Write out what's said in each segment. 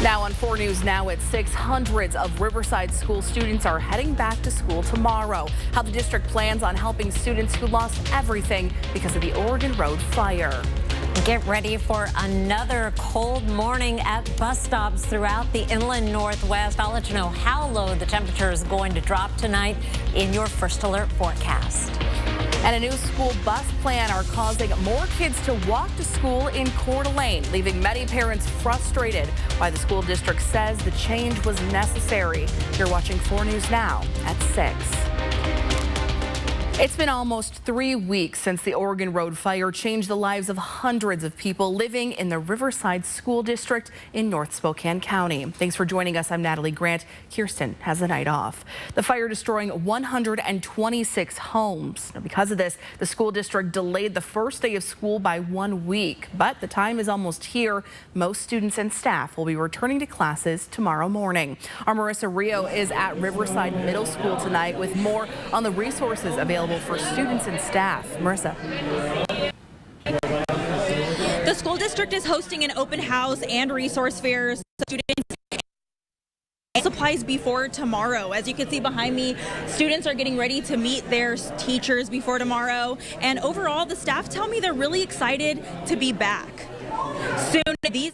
Now on 4 News Now at 6, hundreds of Riverside school students are heading back to school tomorrow. How the district plans on helping students who lost everything because of the Oregon Road fire. Get ready for another cold morning at bus stops throughout the inland Northwest. I'll let you know how low the temperature is going to drop tonight in your first alert forecast. And a new school bus plan are causing more kids to walk to school in Coeur d'Alene, leaving many parents frustrated. Why the school district says the change was necessary. You're watching 4 News Now at 6. It's been almost 3 weeks since the Oregon Road fire changed the lives of hundreds of people living in the Riverside School District in North Spokane County. Thanks for joining us. I'm Natalie Grant. Kirsten has the night off. The fire destroying 126 homes. Now, because of this, the school district delayed the first day of school by 1 week. But the time is almost here. Most students and staff will be returning to classes tomorrow morning. Our Marissa Rio is at Riverside Middle School tonight with more on the resources available for students and staff. Marissa. The school district is hosting an open house and resource fairs. Students supplies before tomorrow. As you can see behind me, students are getting ready to meet their teachers before tomorrow. And overall, the staff tell me they're really excited to be back.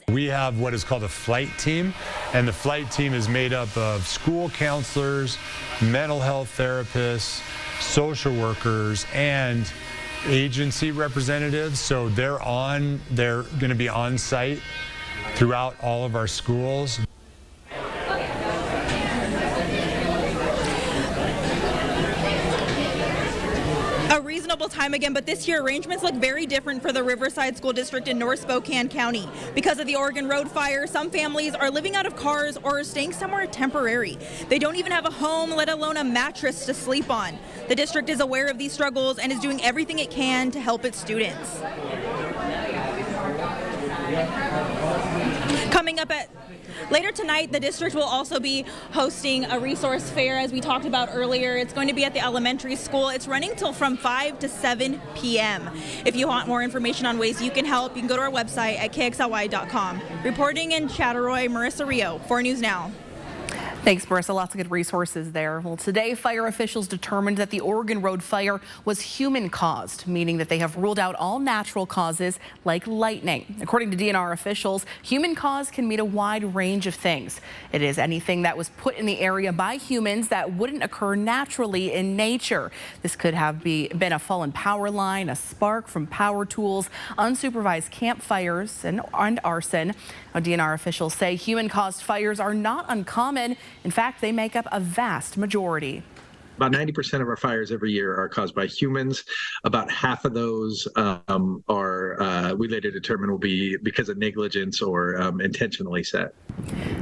We have what is called a flight team, and the flight team is made up of school counselors, mental health therapists, social workers, and agency representatives. So they're going to be on site throughout all of our schools. Reasonable time again, but this year arrangements look very different for the Riverside School District in North Spokane County. Because of the Oregon Road fire, some families are living out of cars or are staying somewhere temporary. They don't even have a home, let alone a mattress to sleep on. The district is aware of these struggles and is doing everything it can to help its students. Coming up later tonight, the district will also be hosting a resource fair, as we talked about earlier. It's going to be at the elementary school. It's running till from 5 to 7 p.m. If you want more information on ways you can help, you can go to our website at kxly.com. Reporting in Chattaroy, Marissa Rio, 4 News Now. Thanks, Marissa. Lots of good resources there. Well, today, fire officials determined that the Oregon Road fire was human-caused, meaning that they have ruled out all natural causes like lightning. According to DNR officials, human cause can mean a wide range of things. It is anything that was put in the area by humans that wouldn't occur naturally in nature. This could have been a fallen power line, a spark from power tools, unsupervised campfires, and arson. Now, DNR officials say human-caused fires are not uncommon. In fact, they make up a vast majority. About 90% of our fires every year are caused by humans. About half of those we later determine will be because of negligence or intentionally set.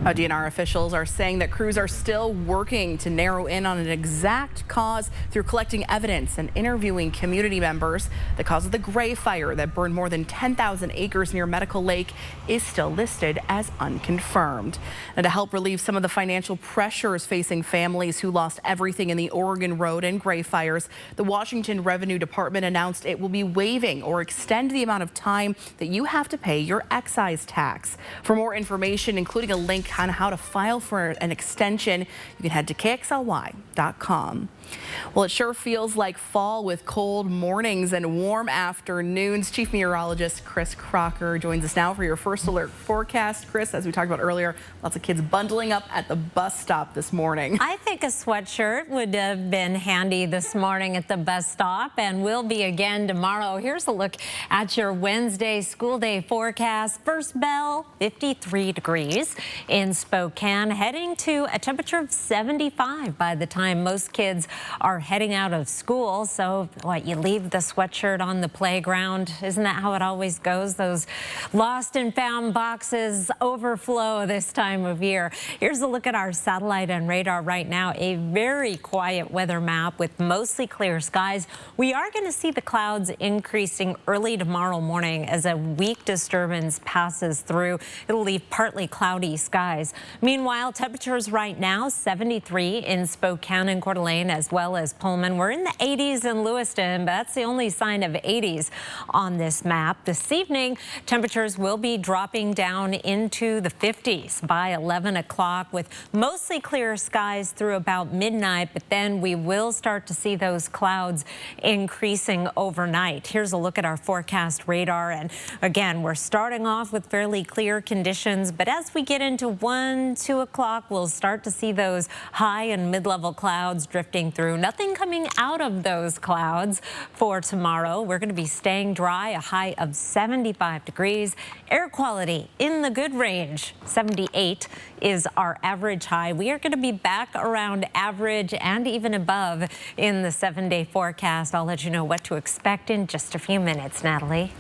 DNR officials are saying that crews are still working to narrow in on an exact cause through collecting evidence and interviewing community members. The cause of the Gray Fire that burned more than 10,000 acres near Medical Lake is still listed as unconfirmed. And to help relieve some of the financial pressures facing families who lost everything in the Oregon Road and Gray fires, the Washington Revenue Department announced it will be waiving or extend the amount of time that you have to pay your excise tax. For more information, including a link on how to file for an extension, you can head to kxly.com. Well, it sure feels like fall with cold mornings and warm afternoons. Chief Meteorologist Chris Crocker joins us now for your first alert forecast. Chris, as we talked about earlier, lots of kids bundling up at the bus stop this morning. I think a sweatshirt would have been handy this morning at the bus stop and will be again tomorrow. Here's a look at your Wednesday school day forecast. First bell, 53 degrees in Spokane, heading to a temperature of 75 by the time most kids are heading out of school. So what, you leave the sweatshirt on the playground? Isn't that how it always goes? Those lost and found boxes overflow this time of year. Here's a look at our satellite and radar right now. A very quiet weather map with mostly clear skies. We are going to see the clouds increasing early tomorrow morning as a weak disturbance passes through. It'll leave partly cloudy skies skies. Meanwhile, temperatures right now 73 in Spokane and Coeur d'Alene, as well as Pullman. We're in the 80s in Lewiston, but that's the only sign of 80s on this map. This evening, temperatures will be dropping down into the 50s by 11 o'clock with mostly clear skies through about midnight, but then we will start to see those clouds increasing overnight. Here's a look at our forecast radar, and again, we're starting off with fairly clear conditions, but as we get into 1, 2 o'clock, we'll start to see those high and mid-level clouds drifting through. Nothing coming out of those clouds for tomorrow. We're going to be staying dry, a high of 75 degrees. Air quality in the good range, 78 is our average high. We are going to be back around average and even above in the 7-day forecast. I'll let you know what to expect in just a few minutes, Natalie.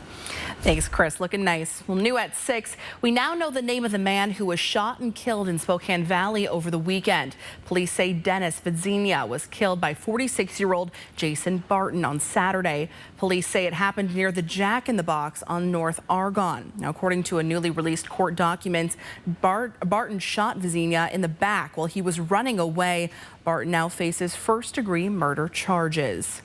Thanks, Chris. Looking nice. Well, new at 6, we now know the name of the man who was shot and killed in Spokane Valley over the weekend. Police say Dennis Vidzenia was killed by 46-year-old Jason Barton on Saturday. Police say it happened near the Jack in the Box on North Argonne. Now, according to a newly released court document, Barton shot Vidzenia in the back while he was running away. Barton now faces first-degree murder charges.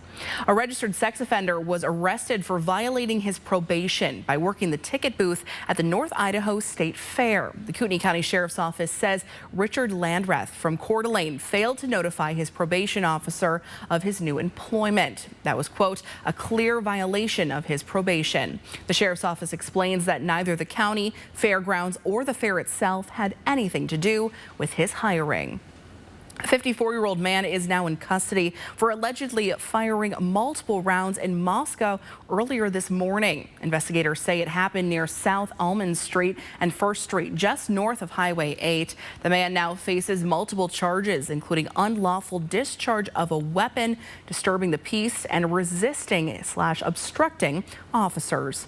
A registered sex offender was arrested for violating his probation by working the ticket booth at the North Idaho State Fair. The Kootenai County Sheriff's Office says Richard Landreth from Coeur d'Alene failed to notify his probation officer of his new employment. That was, quote, a clear violation of his probation. The Sheriff's Office explains that neither the county, fairgrounds, or the fair itself had anything to do with his hiring. A 54-year-old man is now in custody for allegedly firing multiple rounds in Moscow earlier this morning. Investigators say it happened near South Almond Street and 1st Street, just north of Highway 8. The man now faces multiple charges, including unlawful discharge of a weapon, disturbing the peace, and resisting/obstructing officers.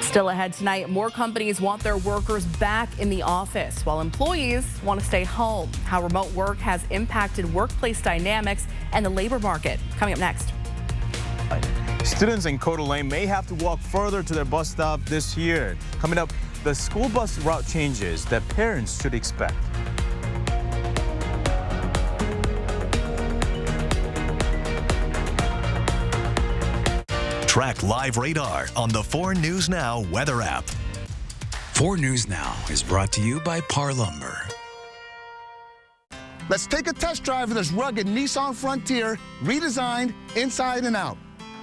Still ahead tonight, more companies want their workers back in the office while employees want to stay home. How remote work has impacted workplace dynamics and the labor market. Coming up next. Students in Coeur d'Alene may have to walk further to their bus stop this year. Coming up, the school bus route changes that parents should expect. Track live radar on the 4 News Now weather app. 4 News Now is brought to you by Par Lumber. Let's take a test drive of this rugged Nissan Frontier, redesigned inside and out.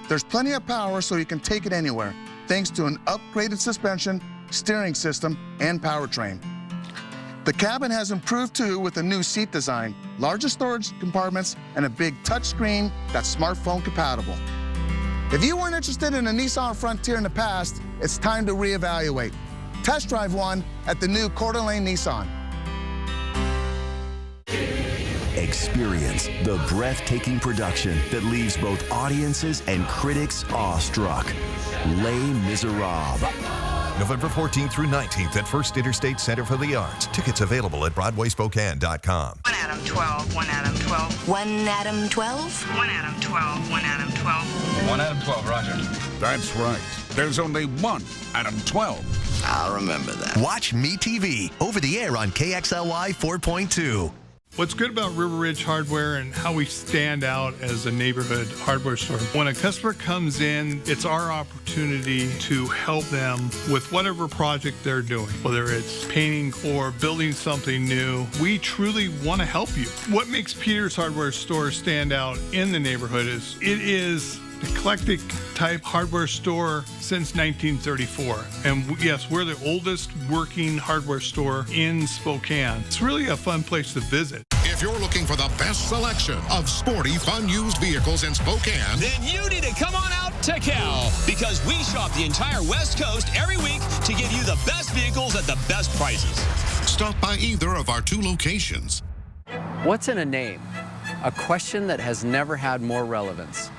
There's plenty of power so you can take it anywhere, thanks to an upgraded suspension, steering system, and powertrain. The cabin has improved too with a new seat design, larger storage compartments, and a big touchscreen that's smartphone compatible. If you weren't interested in a Nissan Frontier in the past, it's time to reevaluate. Test drive one at the new Coeur d'Alene Nissan. Experience the breathtaking production that leaves both audiences and critics awestruck. Les Miserables. November 14th through 19th at First Interstate Center for the Arts. Tickets available at BroadwaySpokane.com. 1 Adam 12, 1 Adam 12. 1 Adam 12? 1 Adam 12, 1 Adam 12. 1 Adam 12, roger. That's right. There's only 1 Adam 12. I'll remember that. Watch MeTV over the air on KXLY 4.2. What's good about River Ridge Hardware and how we stand out as a neighborhood hardware store, when a customer comes in, it's our opportunity to help them with whatever project they're doing, whether it's painting or building something new. We truly want to help you. What makes Peter's Hardware Store stand out in the neighborhood is it is eclectic type hardware store since 1934. And yes, we're the oldest working hardware store in Spokane. It's really a fun place to visit. If you're looking for the best selection of sporty, fun used vehicles in Spokane, then you need to come on out to Cal, because we shop the entire West Coast every week to give you the best vehicles at the best prices. Stop by either of our 2 locations. What's in a name? A question that has never had more relevance.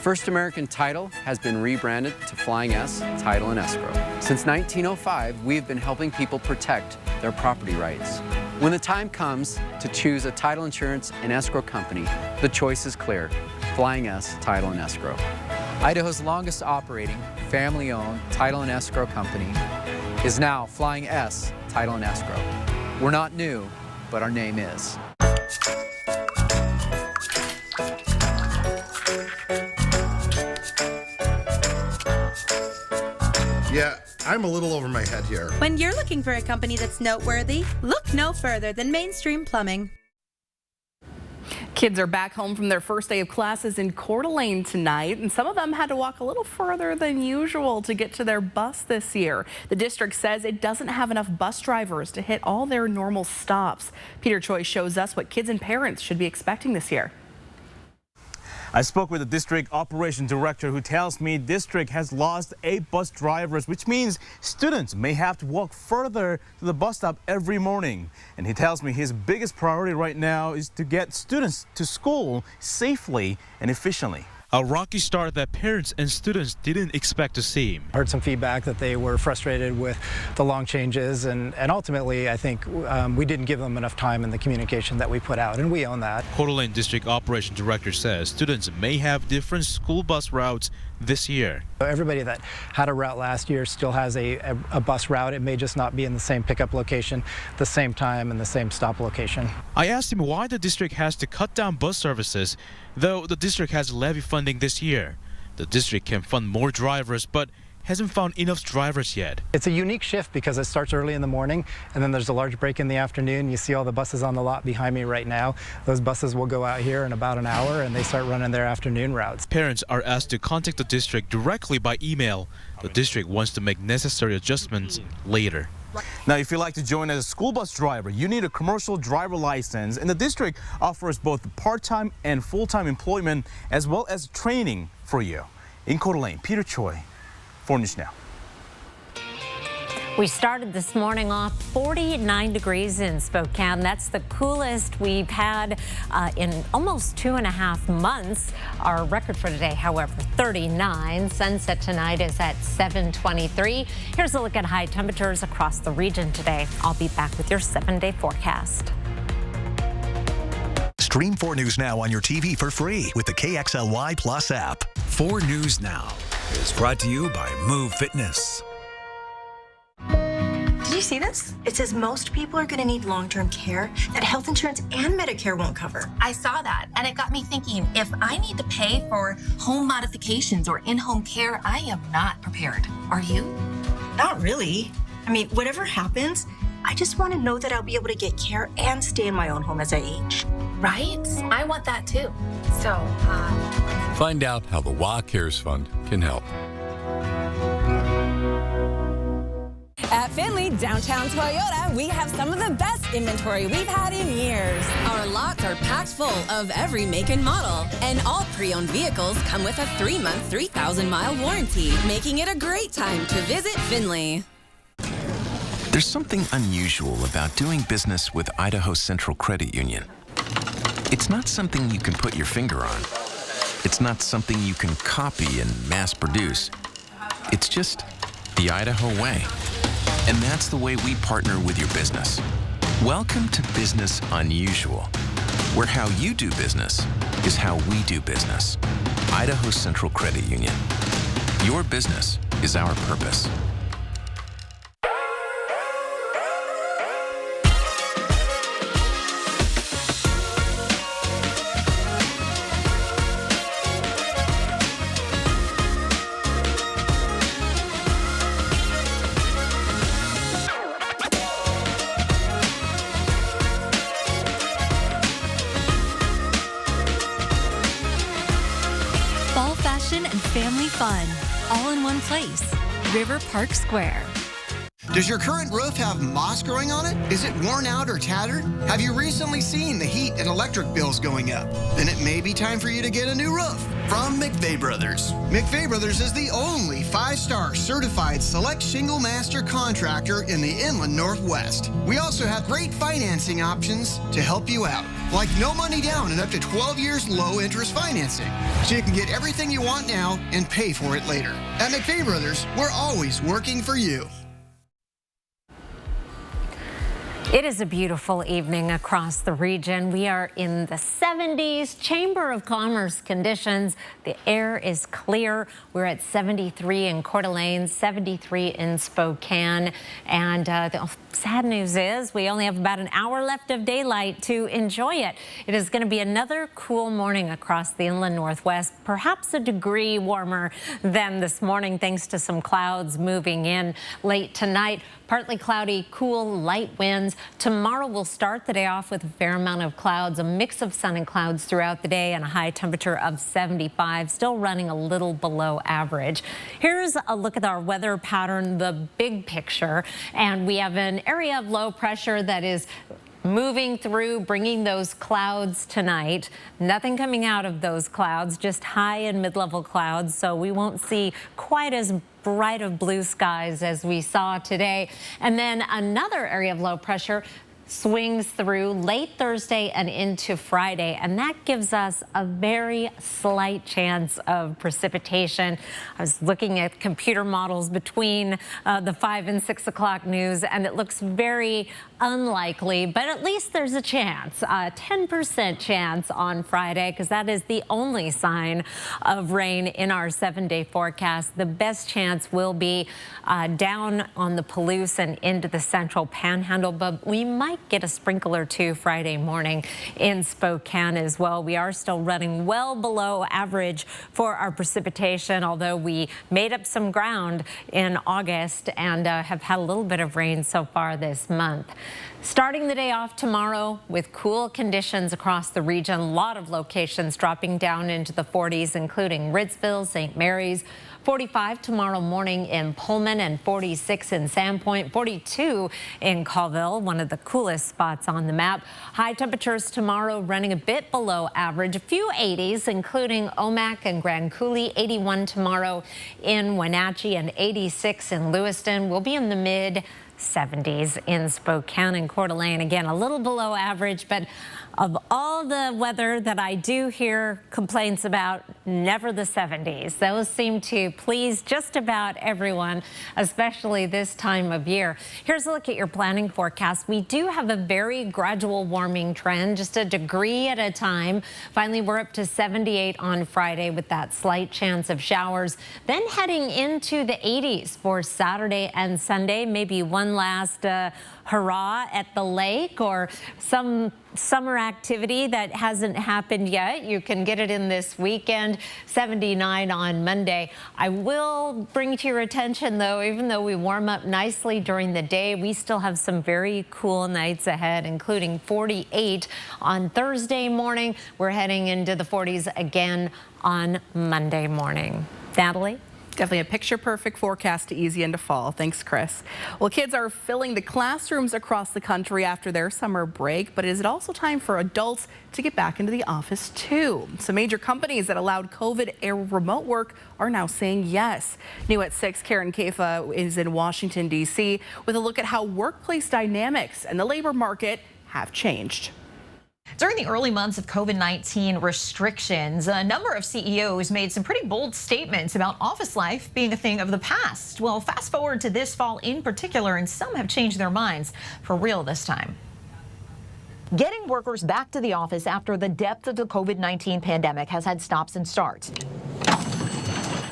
First American Title has been rebranded to Flying S Title and Escrow. Since 1905, we've been helping people protect their property rights. When the time comes to choose a title insurance and escrow company, the choice is clear: Flying S Title and Escrow. Idaho's longest operating, family-owned title and escrow company is now Flying S Title and Escrow. We're not new, but our name is. Yeah, I'm a little over my head here. When you're looking for a company that's noteworthy, look no further than Mainstream Plumbing. Kids are back home from their first day of classes in Coeur d'Alene tonight, and some of them had to walk a little further than usual to get to their bus this year. The district says it doesn't have enough bus drivers to hit all their normal stops. Peter Choi shows us what kids and parents should be expecting this year. I spoke with the district operation director who tells me district has lost 8 bus drivers, which means students may have to walk further to the bus stop every morning. And he tells me his biggest priority right now is to get students to school safely and efficiently. A rocky start that parents and students didn't expect to see. Heard some feedback that they were frustrated with the long changes, and ultimately I think we didn't give them enough time in the communication that we put out, and we own that. Coeur d'Alene District Operation Director says students may have different school bus routes this year. Everybody that had a route last year still has a bus route. It may just not be in the same pickup location, the same time, and the same stop location. I asked him why the district has to cut down bus services, though the district has levy funding this year. The district can fund more drivers, but hasn't found enough drivers yet. It's a unique shift because it starts early in the morning and then there's a large break in the afternoon. You see all the buses on the lot behind me right now. Those buses will go out here in about an hour and they start running their afternoon routes. Parents are asked to contact the district directly by email. The district wants to make necessary adjustments later. Now, if you'd like to join as a school bus driver, you need a commercial driver license, and the district offers both part-time and full-time employment as well as training for you. In Coeur d'Alene, Peter Choi, 4 News Now. We started this morning off 49 degrees in Spokane. That's the coolest we've had in almost 2.5 months. Our record for today, however, 39. Sunset tonight is at 7:23. Here's a look at high temperatures across the region today. I'll be back with your 7-day forecast. Stream 4 News Now on your TV for free with the KXLY Plus app. 4 News Now is brought to you by Move Fitness. Did you see this? It says most people are going to need long-term care that health insurance and Medicare won't cover. I saw that, and it got me thinking, if I need to pay for home modifications or in-home care, I am not prepared. Are you? Not really. I mean, whatever happens, I just want to know that I'll be able to get care and stay in my own home as I age. Right? I want that too. So, Find out how the WA Cares Fund can help. At Findlay, downtown Toyota, we have some of the best inventory we've had in years. Our lots are packed full of every make and model, and all pre-owned vehicles come with a 3-month, 3,000-mile warranty, making it a great time to visit Findlay. There's something unusual about doing business with Idaho Central Credit Union. It's not something you can put your finger on. It's not something you can copy and mass produce. It's just the Idaho way. And that's the way we partner with your business. Welcome to Business Unusual, where how you do business is how we do business. Idaho Central Credit Union. Your business is our purpose. Family fun, all in one place. River Park Square. Does your current roof have moss growing on it? Is it worn out or tattered? Have you recently seen the heat and electric bills going up? Then it may be time for you to get a new roof from McVeigh Brothers. McVeigh Brothers is the only 5-star certified select shingle master contractor in the Inland Northwest. We also have great financing options to help you out, like no money down and up to 12 years low interest financing. So you can get everything you want now and pay for it later. At McVeigh Brothers, we're always working for you. It is a beautiful evening across the region. We are in the 70s, Chamber of Commerce conditions. The air is clear. We're at 73 in Coeur d'Alene, 73 in Spokane, and sad news is we only have about an hour left of daylight to enjoy it. It is going to be another cool morning across the inland Northwest, perhaps a degree warmer than this morning thanks to some clouds moving in late tonight. Partly cloudy, cool, light winds. Tomorrow we'll start the day off with a fair amount of clouds, a mix of sun and clouds throughout the day, and a high temperature of 75, still running a little below average. Here's a look at our weather pattern, the big picture, and we have an area of low pressure that is moving through, bringing those clouds tonight. Nothing coming out of those clouds, just high and mid-level clouds, so we won't see quite as bright of blue skies as we saw today. And then another area of low pressure swings through late Thursday and into Friday, and that gives us a very slight chance of precipitation. I was looking at computer models between the 5 and 6 o'clock news, and it looks very unlikely, but at least there's a chance, a 10% chance on Friday, because that is the only sign of rain in our 7-day forecast. The best chance will be down on the Palouse and into the central panhandle, but we might get a sprinkle or two Friday morning in Spokane as well. We are still running well below average for our precipitation, although we made up some ground in August and have had a little bit of rain so far this month. Starting the day off tomorrow with cool conditions across the region, a lot of locations dropping down into the 40s, including Ritzville, St. Mary's, 45 tomorrow morning in Pullman, and 46 in Sandpoint, 42 in Colville, one of the coolest spots on the map. High temperatures tomorrow running a bit below average, a few 80s, including Omak and Grand Coulee, 81 tomorrow in Wenatchee, and 86 in Lewiston. We'll be in the mid-70s in Spokane and Coeur d'Alene. Again, a little below average, but of all the weather that I do hear complaints about, never the 70s. Those seem to please just about everyone, especially this time of year. Here's a look at your planning forecast. We do have a very gradual warming trend, just a degree at a time. Finally, we're up to 78 on Friday with that slight chance of showers. Then heading into the 80s for Saturday and Sunday, maybe one last hurrah at the lake or some summer activity that hasn't happened yet. You can get it in this weekend. 79 on Monday. I will bring to your attention, though, even though we warm up nicely during the day, we still have some very cool nights ahead, including 48 on Thursday morning. We're heading into the 40s again on Monday morning. Natalie? Definitely a picture-perfect forecast to ease you into fall. Thanks, Chris. Well, kids are filling the classrooms across the country after their summer break, but is it also time for adults to get back into the office, too? Some major companies that allowed COVID-era remote work are now saying yes. New at 6, Karen Kafa is in Washington, D.C. with a look at how workplace dynamics and the labor market have changed. During the early months of COVID-19 restrictions, a number of CEOs made some pretty bold statements about office life being a thing of the past. Well, fast forward to this fall in particular, and some have changed their minds for real this time. Getting workers back to the office after the depth of the COVID-19 pandemic has had stops and starts.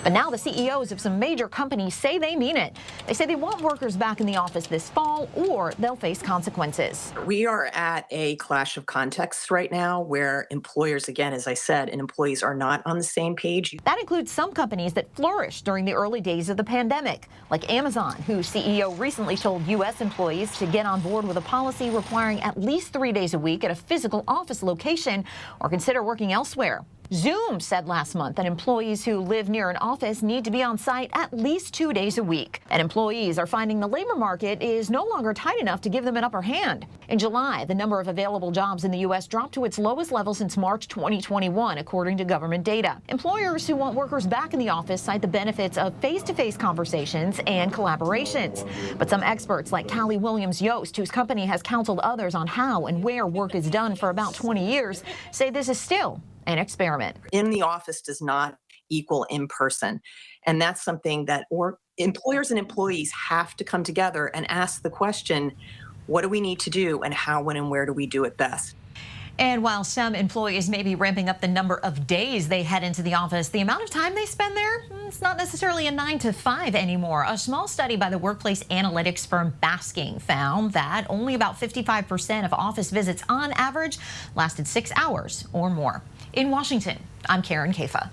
But now the CEOs of some major companies say they mean it. They say they want workers back in the office this fall, or they'll face consequences. We are at a clash of contexts right now where employers, again, as I said, and employees are not on the same page. That includes some companies that flourished during the early days of the pandemic, like Amazon, whose CEO recently told U.S. employees to get on board with a policy requiring at least 3 days a week at a physical office location or consider working elsewhere. Zoom said last month that employees who live near an office need to be on site at least 2 days a week. And employees are finding the labor market is no longer tight enough to give them an upper hand. In July, the number of available jobs in the U.S. dropped to its lowest level since March 2021, according to government data. Employers who want workers back in the office cite the benefits of face-to-face conversations and collaborations. But some experts like Callie Williams-Yost, whose company has counseled others on how and where work is done for about 20 years, say this is still an experiment. In the office does not equal in person. And that's something that employers and employees have to come together and ask the question, what do we need to do and how, when, and where do we do it best? And while some employees may be ramping up the number of days they head into the office, the amount of time they spend there, it's not necessarily a 9 to 5 anymore. A small study by the workplace analytics firm Basking found that only about 55% of office visits on average lasted 6 hours or more. In Washington, I'm Karen Kafa.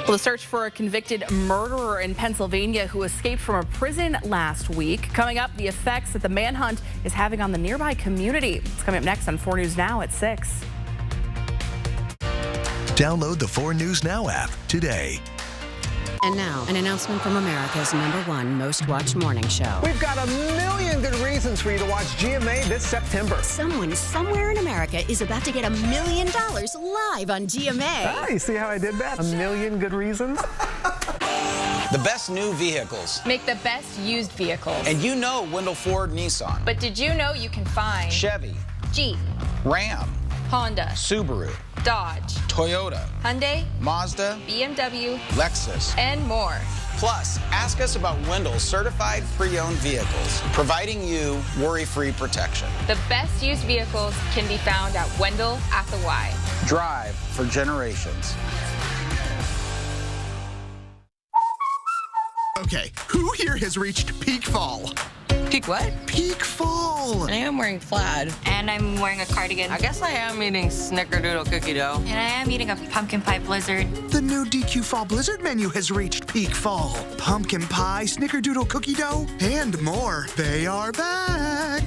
Well, the search for a convicted murderer in Pennsylvania who escaped from a prison last week. Coming up, the effects that the manhunt is having on the nearby community. It's coming up next on 4 News Now at 6. Download the 4 News Now app today. And now, an announcement from America's #1 most watched morning show. We've got a million good reasons for you to watch GMA this September. Someone somewhere in America is about to get $1 million live on GMA. Ah, you see how I did that? A million good reasons. The best new vehicles. Make the best used vehicles. And you know Wendell Ford, Nissan. But did you know you can find Chevy, Jeep, Ram, Honda, Subaru, Dodge, Toyota, Hyundai, Mazda, BMW, Lexus, and more. Plus, ask us about Wendell's certified pre-owned vehicles, providing you worry-free protection. The best used vehicles can be found at Wendell at the Y. Drive for generations. Okay, who here has reached peak fall? Peak what? Peak fall. I am wearing plaid. And I'm wearing a cardigan. I guess I am eating snickerdoodle cookie dough. And I am eating a pumpkin pie blizzard. The new DQ Fall Blizzard menu has reached peak fall. Pumpkin pie, snickerdoodle cookie dough, and more. They are back.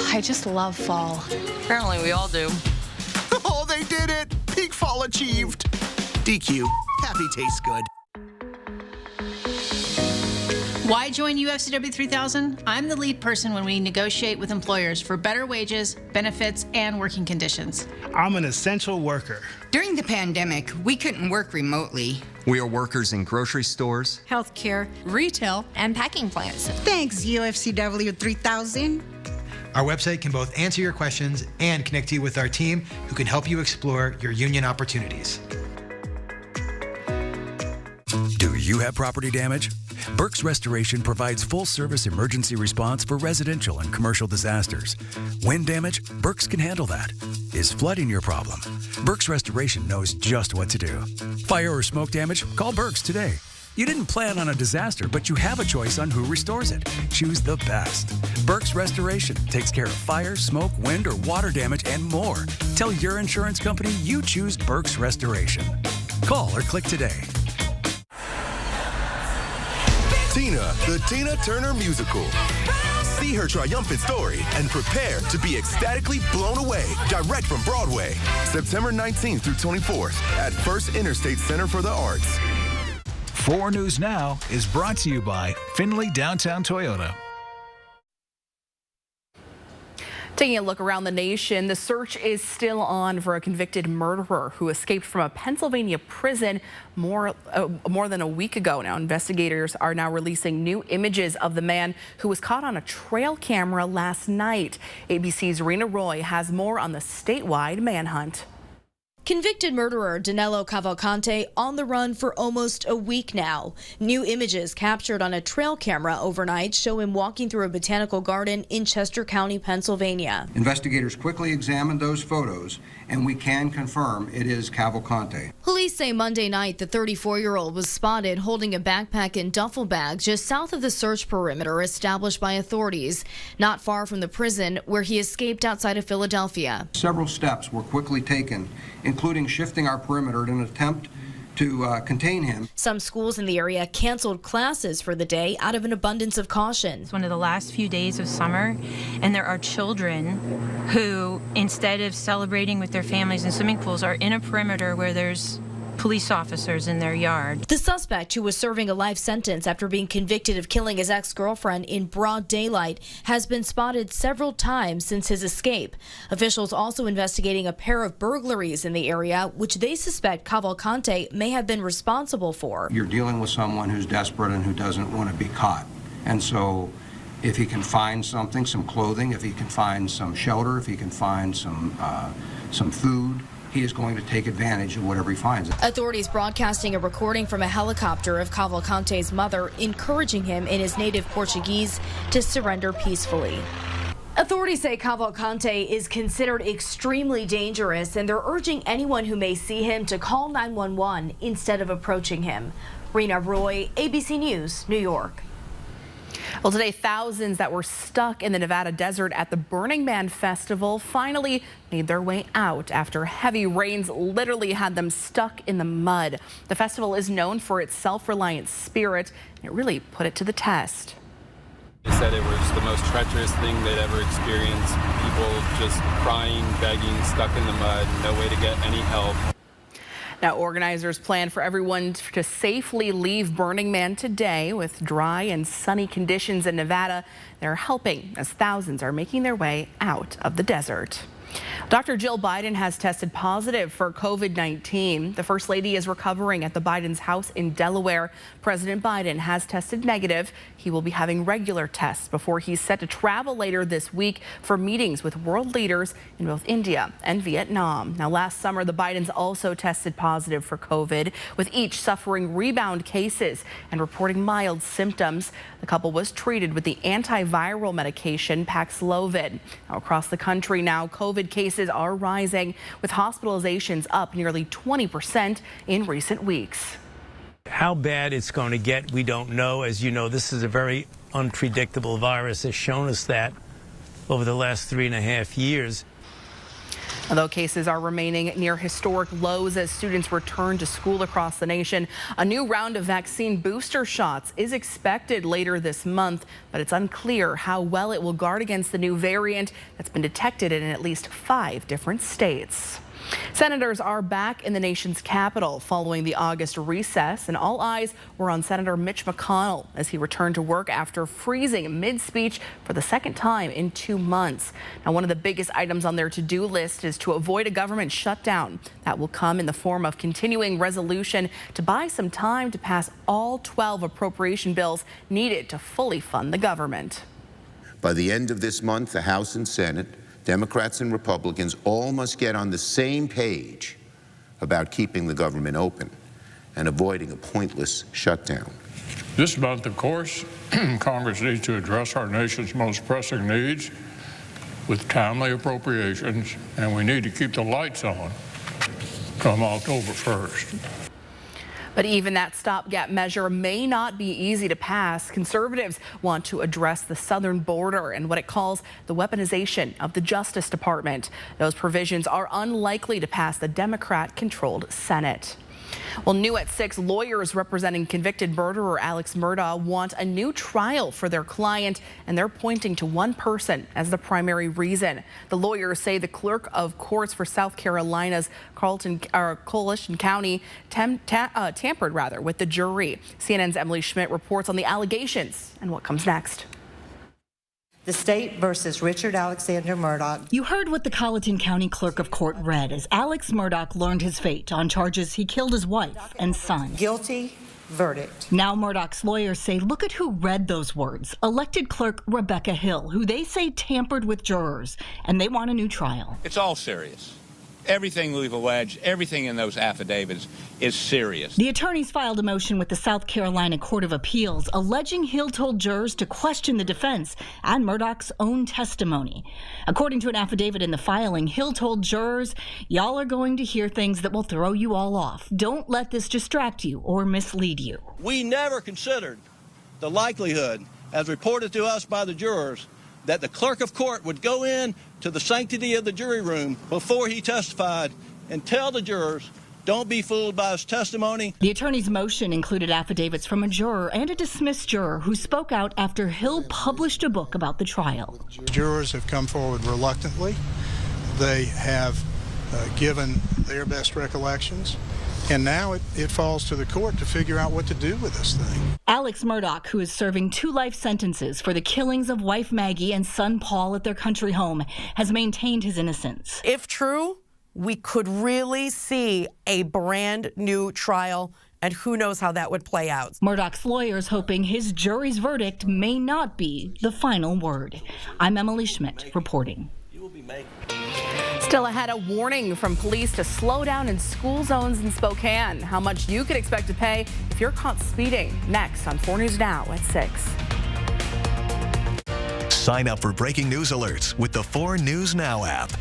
I just love fall. Apparently we all do. Oh, they did it. Peak fall achieved. DQ. Happy tastes good. Why join UFCW 3000? I'm the lead person when we negotiate with employers for better wages, benefits, and working conditions. I'm an essential worker. During the pandemic, we couldn't work remotely. We are workers in grocery stores, healthcare, retail, and packing plants. Thanks, UFCW 3000. Our website can both answer your questions and connect you with our team who can help you explore your union opportunities. Do you have property damage? Burke's Restoration provides full-service emergency response for residential and commercial disasters. Wind damage? Burke's can handle that. Is flooding your problem? Burke's Restoration knows just what to do. Fire or smoke damage? Call Burke's today. You didn't plan on a disaster, but you have a choice on who restores it. Choose the best. Burke's Restoration takes care of fire, smoke, wind, or water damage and more. Tell your insurance company you choose Burke's Restoration. Call or click today. Tina, the Tina Turner Musical. See her triumphant story and prepare to be ecstatically blown away direct from Broadway. September 19th through 24th at First Interstate Center for the Arts. 4 News Now is brought to you by Findlay Downtown Toyota. Taking a look around the nation, the search is still on for a convicted murderer who escaped from a Pennsylvania prison more than a week ago. Now, investigators are now releasing new images of the man who was caught on a trail camera last night. ABC's Rena Roy has more on the statewide manhunt. Convicted murderer Danilo Cavalcante on the run for almost a week now. New images captured on a trail camera overnight show him walking through a botanical garden in Chester County, Pennsylvania. Investigators quickly examined those photos, and we can confirm it is Cavalcante. Police say Monday night the 34-year-old was spotted holding a backpack and duffel bag just south of the search perimeter established by authorities, not far from the prison where he escaped outside of Philadelphia. Several steps were quickly taken, including shifting our perimeter in an attempt to contain him. Some schools in the area canceled classes for the day out of an abundance of caution. It's one of the last few days of summer, and there are children who, instead of celebrating with their families in swimming pools, are in a perimeter where there's police officers in their yard. The suspect, who was serving a life sentence after being convicted of killing his ex-girlfriend in broad daylight, has been spotted several times since his escape. Officials also investigating a pair of burglaries in the area, which they suspect Cavalcante may have been responsible for. You're dealing with someone who's desperate and who doesn't want to be caught. And so if he can find something, some clothing, if he can find some shelter, if he can find some food, he is going to take advantage of whatever he finds. Authorities broadcasting a recording from a helicopter of Cavalcante's mother encouraging him in his native Portuguese to surrender peacefully. Authorities say Cavalcante is considered extremely dangerous, and they're urging anyone who may see him to call 911 instead of approaching him. Rena Roy, ABC News, New York. Well, today, thousands that were stuck in the Nevada desert at the Burning Man Festival finally made their way out after heavy rains literally had them stuck in the mud. The festival is known for its self-reliant spirit, and it really put it to the test. They said it was the most treacherous thing they'd ever experienced. People just crying, begging, stuck in the mud, no way to get any help. Now, organizers plan for everyone to safely leave Burning Man today. With dry and sunny conditions in Nevada, they're helping as thousands are making their way out of the desert. Dr. Jill Biden has tested positive for COVID-19. The First Lady is recovering at the Biden's house in Delaware. President Biden has tested negative. He will be having regular tests before he's set to travel later this week for meetings with world leaders in both India and Vietnam. Now, last summer, the Bidens also tested positive for COVID, with each suffering rebound cases and reporting mild symptoms. The couple was treated with the antiviral medication Paxlovid. Now, across the country now, COVID cases are rising, with hospitalizations up nearly 20% in recent weeks. How bad it's going to get, we don't know. As you know, this is a very unpredictable virus. Has shown us that over the last 3.5 years. Although cases are remaining near historic lows as students return to school across the nation, a new round of vaccine booster shots is expected later this month, but it's unclear how well it will guard against the new variant that's been detected in at least 5 different states. Senators are back in the nation's capital following the August recess, and all eyes were on Senator Mitch McConnell as he returned to work after freezing mid-speech for the second time in 2 months. Now, one of the biggest items on their to-do list is to avoid a government shutdown. That will come in the form of continuing resolution to buy some time to pass all 12 appropriation bills needed to fully fund the government. By the end of this month, the House and Senate, Democrats and Republicans, all must get on the same page about keeping the government open and avoiding a pointless shutdown. This month, of course, Congress needs to address our nation's most pressing needs with timely appropriations, and we need to keep the lights on come October 1st. But even that stopgap measure may not be easy to pass. Conservatives want to address the southern border and what it calls the weaponization of the Justice Department. Those provisions are unlikely to pass the Democrat-controlled Senate. Well, new at 6, lawyers representing convicted murderer Alex Murdaugh want a new trial for their client, and they're pointing to one person as the primary reason. The lawyers say the clerk of courts for South Carolina's Coalition County tampered with the jury. CNN's Emily Schmidt reports on the allegations and what comes next. The state versus Richard Alexander Murdaugh. You heard what the Colleton County Clerk of Court read as Alex Murdaugh learned his fate on charges he killed his wife and son. Guilty verdict. Now Murdaugh's lawyers say, look at who read those words. Elected clerk Rebecca Hill, who they say tampered with jurors, and they want a new trial. It's all serious. Everything we've alleged, everything in those affidavits is serious. The attorneys filed a motion with the South Carolina Court of Appeals alleging Hill told jurors to question the defense and Murdaugh's own testimony. According to an affidavit in the filing, Hill told jurors, y'all are going to hear things that will throw you all off. Don't let this distract you or mislead you. We never considered the likelihood, as reported to us by the jurors, that the clerk of court would go in to the sanctity of the jury room before he testified and tell the jurors, don't be fooled by his testimony. The attorney's motion included affidavits from a juror and a dismissed juror who spoke out after Hill published a book about the trial. Jurors have come forward reluctantly. They have given their best recollections. And now it falls to the court to figure out what to do with this thing. Alex Murdaugh, who is serving 2 life sentences for the killings of wife Maggie and son Paul at their country home, has maintained his innocence. If true, we could really see a brand new trial, and who knows how that would play out. Murdaugh's lawyers hoping his jury's verdict may not be the final word. I'm Emily Schmidt reporting. Still ahead, a warning from police to slow down in school zones in Spokane. How much you could expect to pay if you're caught speeding. Next on 4 News Now at 6. Sign up for breaking news alerts with the 4 News Now app.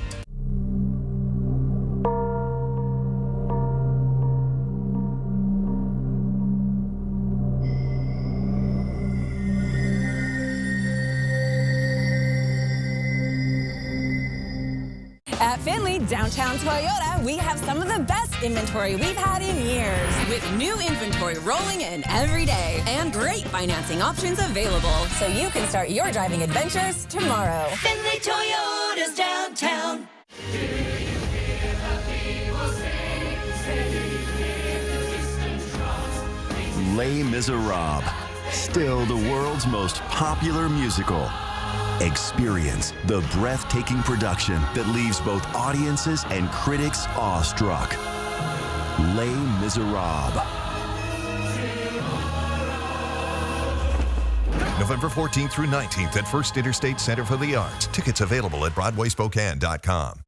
At Findlay Downtown Toyota, we have some of the best inventory we've had in years. With new inventory rolling in every day and great financing options available, so you can start your driving adventures tomorrow. Findlay Toyota's downtown. Les Miserables, still the world's most popular musical. Experience the breathtaking production that leaves both audiences and critics awestruck. Les Miserables. November 14th through 19th at First Interstate Center for the Arts. Tickets available at BroadwaySpokane.com.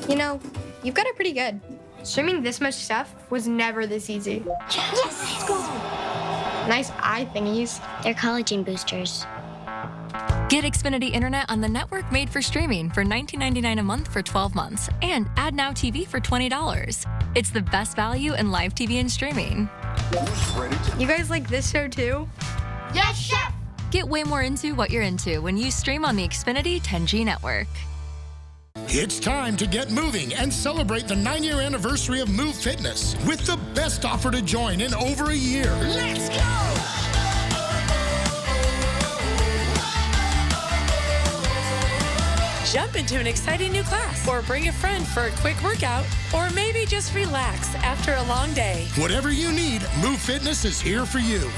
You know, you've got it pretty good. Streaming this much stuff was never this easy. Yes, let's go. Nice eye thingies. They're collagen boosters. Get Xfinity Internet on the network made for streaming for $19.99 a month for 12 months and Add Now TV for $20. It's the best value in live TV and streaming. You guys like this show too? Yes, chef! Get way more into what you're into when you stream on the Xfinity 10G network. It's time to get moving and celebrate the 9-year anniversary of Move Fitness with the best offer to join in over a year. Let's go! Jump into an exciting new class, or bring a friend for a quick workout, or maybe just relax after a long day. Whatever you need, Move Fitness is here for you.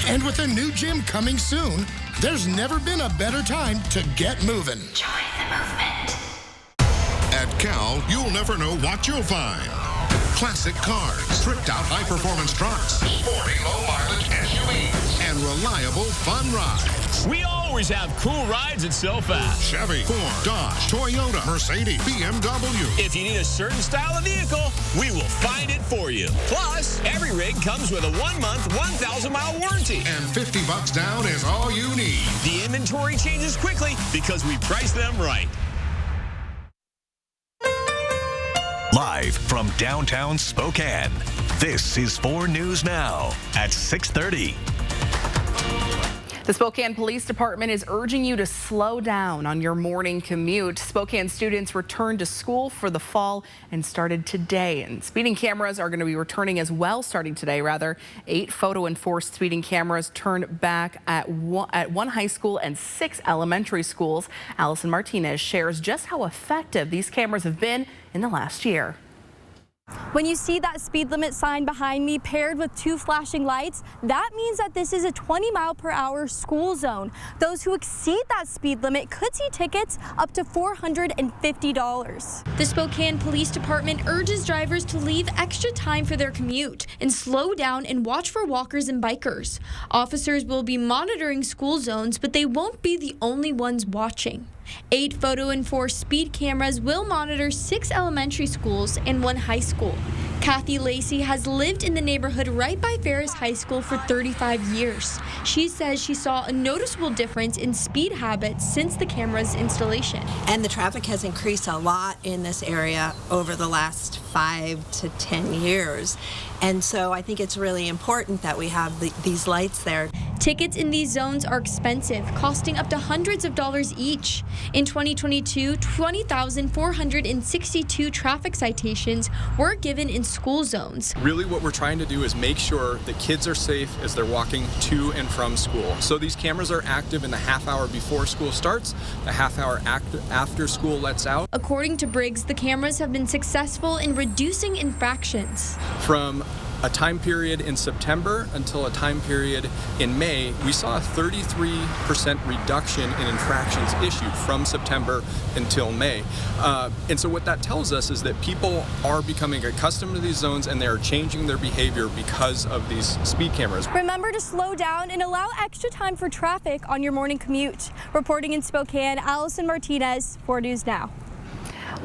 And with a new gym coming soon, there's never been a better time to get moving. Join the movement. At Cal, you'll never know what you'll find. Classic cars, tricked-out high-performance trucks, sporty low-mileage SUVs, and reliable fun rides. We always have cool rides at SoFast. Chevy, Ford, Dodge, Toyota, Mercedes, BMW. If you need a certain style of vehicle, we will find it for you. Plus, every rig comes with a 1-month, 1,000-mile warranty. And $50 down is all you need. The inventory changes quickly because we price them right. Live from downtown Spokane, this is 4 News Now at 6:30. The Spokane Police Department is urging you to slow down on your morning commute. Spokane students returned to school for the fall and started today. And speeding cameras are going to be returning as well, starting today, rather. 8 photo-enforced speeding cameras turned back at one high school and 6 elementary schools. Allison Martinez shares just how effective these cameras have been in the last year. When you see that speed limit sign behind me paired with 2 flashing lights, that means that this is a 20-mile-per-hour school zone. Those who exceed that speed limit could see tickets up to $450. The Spokane Police Department urges drivers to leave extra time for their commute and slow down and watch for walkers and bikers. Officers will be monitoring school zones, but they won't be the only ones watching. 8 photo-enforced speed cameras will monitor 6 elementary schools and 1 high school. Kathy Lacey has lived in the neighborhood right by Ferris High School for 35 years. She says she saw a noticeable difference in speed habits since the camera's installation. And the traffic has increased a lot in this area over the last 5 to 10 years. And so I think it's really important that we have these lights there. Tickets in these zones are expensive, costing up to hundreds of dollars each. In 2022, 20,462 traffic citations were given in school zones. Really what we're trying to do is make sure that kids are safe as they're walking to and from school. So these cameras are active in the half hour before school starts, the half hour after school lets out. According to Briggs, the cameras have been successful in reducing infractions. From a time period in September until a time period in May, we saw a 33% reduction in infractions issued from September until May. And so what that tells us is that people are becoming accustomed to these zones and they're changing their behavior because of these speed cameras. Remember to slow down and allow extra time for traffic on your morning commute. Reporting in Spokane, Allison Martinez, 4 News Now.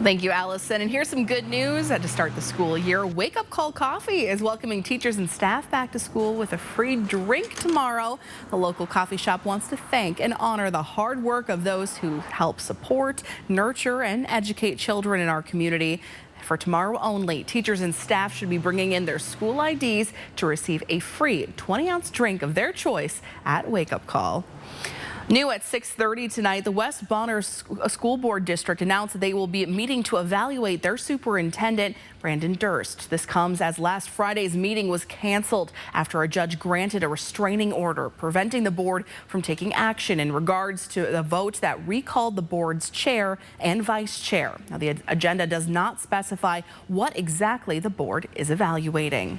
Thank you, Allison. And here's some good news to start the school year. Wake Up Call Coffee is welcoming teachers and staff back to school with a free drink tomorrow. The local coffee shop wants to thank and honor the hard work of those who help support, nurture, and educate children in our community. For tomorrow only, teachers and staff should be bringing in their school IDs to receive a free 20-ounce drink of their choice at Wake Up Call. New at 6:30 tonight, the West Bonner School Board District announced that they will be meeting to evaluate their superintendent, Brandon Durst. This comes as last Friday's meeting was canceled after a judge granted a restraining order, preventing the board from taking action in regards to the vote that recalled the board's chair and vice chair. Now, the agenda does not specify what exactly the board is evaluating.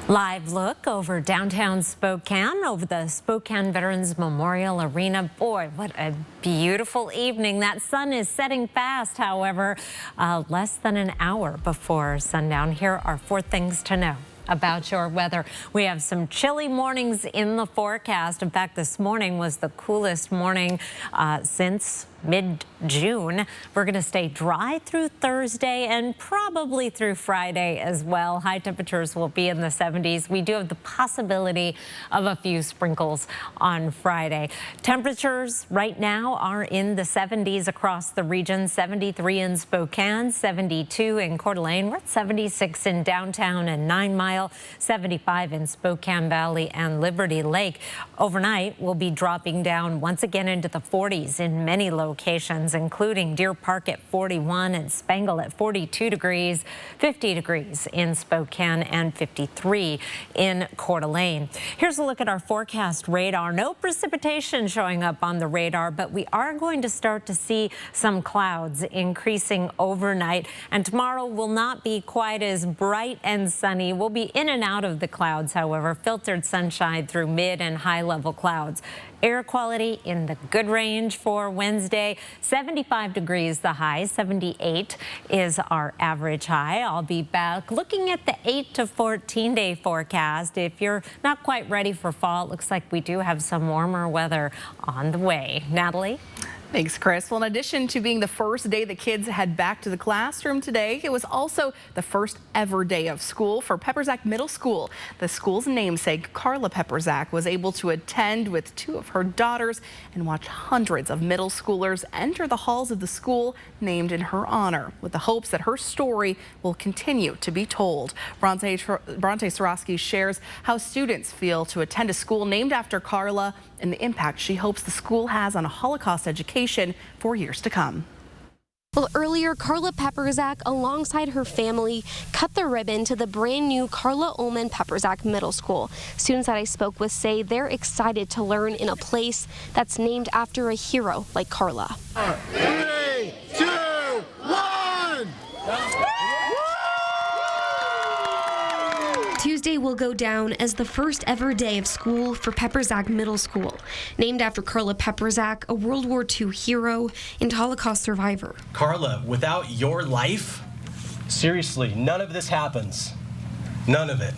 Live look over downtown Spokane, over the Spokane Veterans Memorial Arena. Boy, what a beautiful evening. That sun is setting fast, however, less than an hour before sundown. Here are 4 things to know about your weather. We have some chilly mornings in the forecast. In fact, this morning was the coolest morning since mid-June. We're going to stay dry through Thursday and probably through Friday as well. High temperatures will be in the 70s. We do have the possibility of a few sprinkles on Friday. Temperatures right now are in the 70s across the region. 73 in Spokane, 72 in Coeur d'Alene. We're at 76 in downtown and 9 Mile, 75 in Spokane Valley and Liberty Lake. Overnight, we'll be dropping down once again into the 40s in many locations, including Deer Park at 41 and Spangle at 42 degrees, 50 degrees in Spokane and 53 in Coeur d'Alene. Here's a look at our forecast radar. No precipitation showing up on the radar, but we are going to start to see some clouds increasing overnight. And tomorrow will not be quite as bright and sunny. We'll be in and out of the clouds, however, filtered sunshine through mid and high level clouds. Air quality in the good range for Wednesday. 75 degrees the high, 78 is our average high. I'll be back looking at the 8 to 14 day forecast. If you're not quite ready for fall, it looks like we do have some warmer weather on the way. Natalie? Thanks, Chris. Well, in addition to being the first day the kids head back to the classroom today, it was also the first ever day of school for Peppersack Middle School. The school's namesake, Carla Peppersack, was able to attend with 2 of her daughters and watch hundreds of middle schoolers enter the halls of the school named in her honor, with the hopes that her story will continue to be told. Bronte Sorosky shares how students feel to attend a school named after Carla and the impact she hopes the school has on a Holocaust education for years to come. Well, earlier, Carla Peppersack, alongside her family, cut the ribbon to the brand new Carla Ullman Peppersack Middle School. Students that I spoke with say they're excited to learn in a place that's named after a hero like Carla. 3, 2, 1! Tuesday will go down as the first ever day of school for Peppersack Middle School, named after Carla Peppersack, a World War II hero and Holocaust survivor. Carla, without your life, seriously, none of this happens. None of it.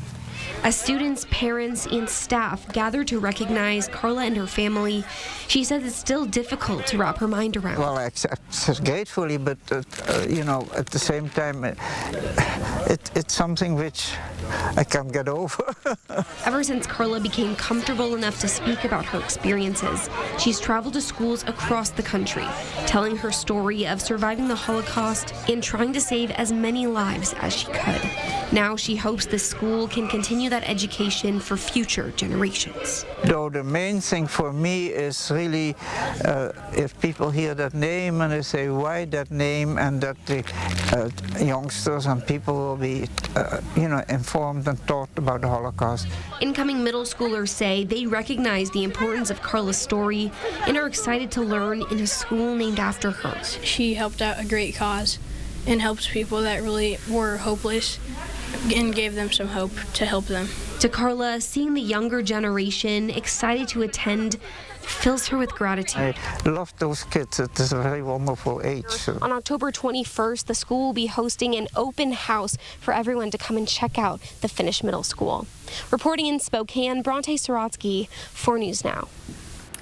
As students, parents, and staff gather to recognize Carla and her family, she says it's still difficult to wrap her mind around. Well, I accept gratefully, but you know, at the same time, it's something which I can't get over. Ever since Carla became comfortable enough to speak about her experiences, she's traveled to schools across the country, telling her story of surviving the Holocaust and trying to save as many lives as she could. Now she hopes the school can continue that education for future generations. Though the main thing for me is really if people hear that name and they say why that name, and that the youngsters and people will be informed and taught about the Holocaust. Incoming middle schoolers say they recognize the importance of Carla's story and are excited to learn in a school named after her. She helped out a great cause and helped people that really were hopeless and gave them some hope to help them. To Carla, seeing the younger generation excited to attend fills her with gratitude. I love those kids. It is a very wonderful age. On October 21st, the school will be hosting an open house for everyone to come and check out the finished middle school. Reporting in Spokane, Bronte Sorosky, 4 News Now.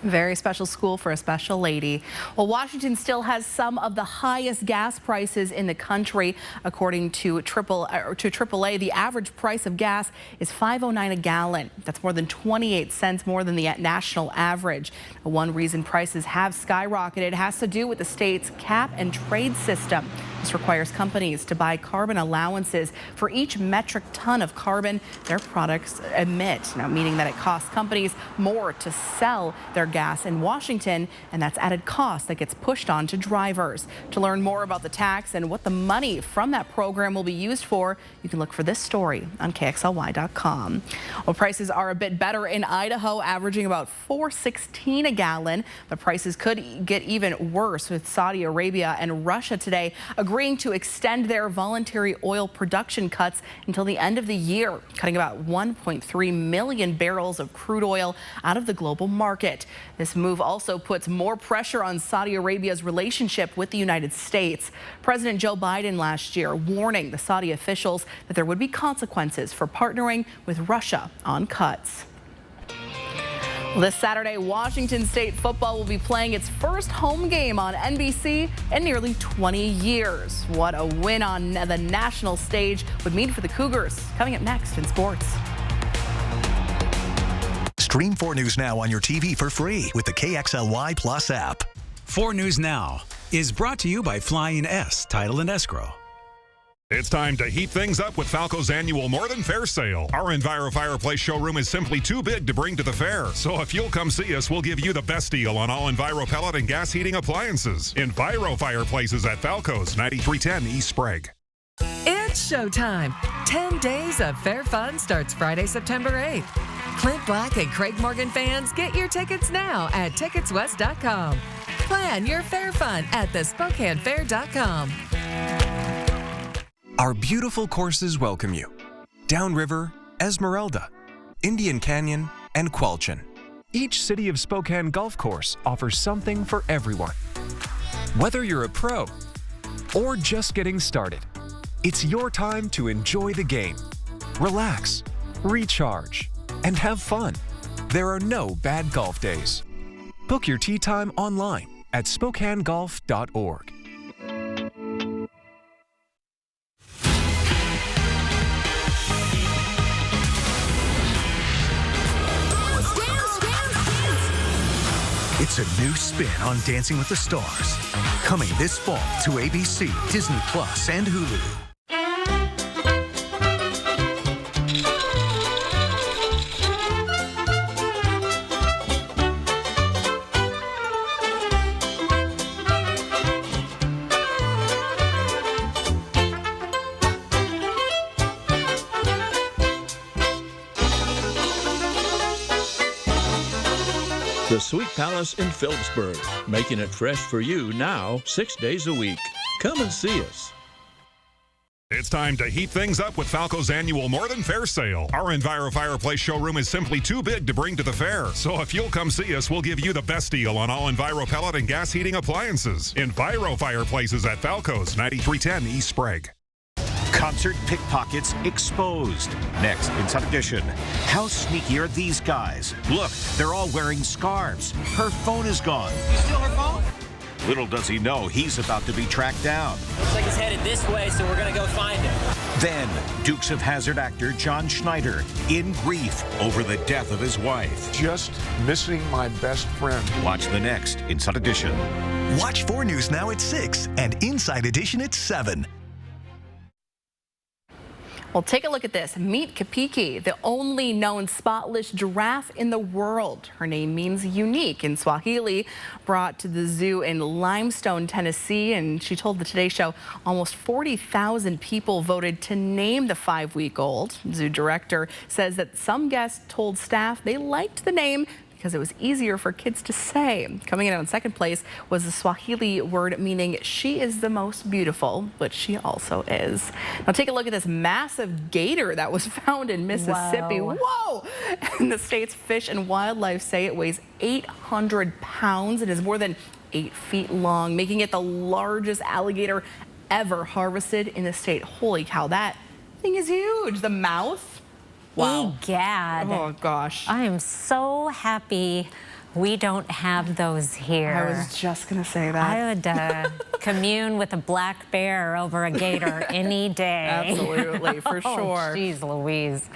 Very special school for a special lady. Well, Washington still has some of the highest gas prices in the country. According to AAA, the average price of gas is $5.09 a gallon. That's more than 28 cents more than the national average. One reason prices have skyrocketed has to do with the state's cap and trade system. This requires companies to buy carbon allowances for each metric ton of carbon their products emit. Now, meaning that it costs companies more to sell their gas in Washington, and that's added cost that gets pushed on to drivers. To learn more about the tax and what the money from that program will be used for, you can look for this story on KXLY.com. Well, prices are a bit better in Idaho, averaging about $4.16 a gallon, but prices could get even worse with Saudi Arabia and Russia today agreeing to extend their voluntary oil production cuts until the end of the year, cutting about 1.3 million barrels of crude oil out of the global market. This move also puts more pressure on Saudi Arabia's relationship with the United States. President Joe Biden last year warning the Saudi officials that there would be consequences for partnering with Russia on cuts. This Saturday, Washington State football will be playing its first home game on NBC in nearly 20 years. What a win on the national stage would mean for the Cougars. Coming up next in sports. Stream 4 News Now on your TV for free with the KXLY Plus app. 4 News Now is brought to you by Flying S Title and Escrow. It's time to heat things up with Falco's annual More Than Fair sale. Our Enviro Fireplace showroom is simply too big to bring to the fair. So if you'll come see us, we'll give you the best deal on all Enviro pellet and gas heating appliances. Enviro Fireplaces at Falco's, 9310 East Sprague. It's showtime. 10 days of fair fun starts Friday, September 8th. Clint Black and Craig Morgan fans, get your tickets now at ticketswest.com. Plan your fair fun at thespokanefair.com. Our beautiful courses welcome you. Downriver, Esmeralda, Indian Canyon, and Quelchan. Each City of Spokane golf course offers something for everyone. Whether you're a pro or just getting started, it's your time to enjoy the game, relax, recharge, and have fun. There are no bad golf days. Book your tee time online at SpokaneGolf.org. It's a new spin on Dancing with the Stars. Coming this fall to ABC, Disney Plus, and Hulu. The Sweet Palace in Phillipsburg, making it fresh for you now 6 days a week. Come and see us. It's time to heat things up with Falco's annual More Than Fair sale. Our Enviro Fireplace showroom is simply too big to bring to the fair. So if you'll come see us, we'll give you the best deal on all Enviro pellet and gas heating appliances. Enviro Fireplaces at Falco's, 9310 East Sprague. Concert pickpockets exposed. Next, Inside Edition. How sneaky are these guys? Look, they're all wearing scarves. Her phone is gone. You steal her phone? Little does he know, he's about to be tracked down. Looks like he's headed this way, so we're gonna go find him. Then, Dukes of Hazzard actor John Schneider in grief over the death of his wife. Just missing my best friend. Watch the next Inside Edition. Watch 4 News Now at 6 and Inside Edition at 7. Well, take a look at this. Meet Kapiki, the only known spotless giraffe in the world. Her name means unique in Swahili, brought to the zoo in Limestone, Tennessee. And she told the Today Show almost 40,000 people voted to name the 5-week-old. Zoo director says that some guests told staff they liked the name because it was easier for kids to say. Coming in second place was the Swahili word meaning she is the most beautiful, which she also is. Now take a look at this massive gator that was found in Mississippi. Whoa! And the state's Fish and Wildlife say it weighs 800 pounds and is more than 8 feet long, making it the largest alligator ever harvested in the state. Holy cow, that thing is huge. The mouth. Wow. Egad. Oh, gosh. I am so happy We don't have those here. I was just going to say that. I would commune with a black bear over a gator any day. Absolutely, for sure. Jeez Louise.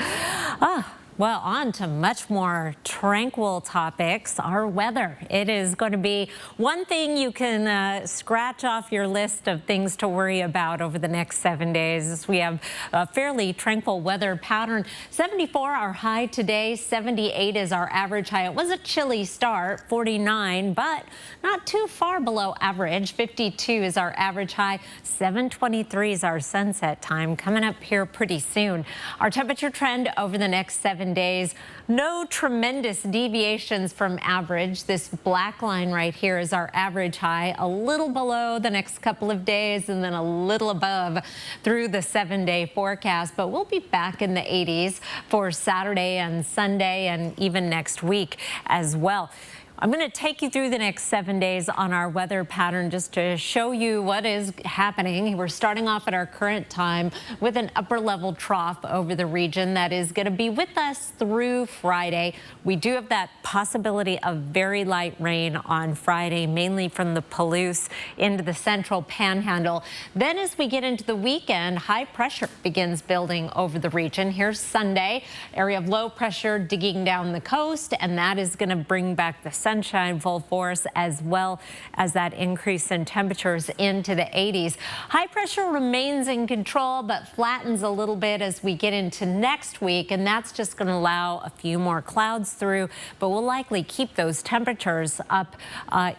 Well, on to much more tranquil topics, our weather. It is going to be one thing you can scratch off your list of things to worry about over the next 7 days. We have a fairly tranquil weather pattern. 74 our high today, 78 is our average high. It was a chilly start, 49, but not too far below average. 52 is our average high, 7:23 is our sunset time, coming up here pretty soon. Our temperature trend over the next 7 days, no tremendous deviations from average. This black line right here is our average high, a little below the next couple of days and then a little above through the 7-day forecast, but we'll be back in the 80s for Saturday and Sunday and even next week as well. I'm going to take you through the next 7 days on our weather pattern just to show you what is happening. We're starting off at our current time with an upper level trough over the region that is going to be with us through Friday. We do have that possibility of very light rain on Friday, mainly from the Palouse into the central panhandle. Then as we get into the weekend, high pressure begins building over the region. Here's Sunday, area of low pressure digging down the coast, and that is going to bring back the sunshine full force, as well as that increase in temperatures into the 80s. High pressure remains in control, but flattens a little bit as we get into next week, and that's just going to allow a few more clouds through, but we'll likely keep those temperatures up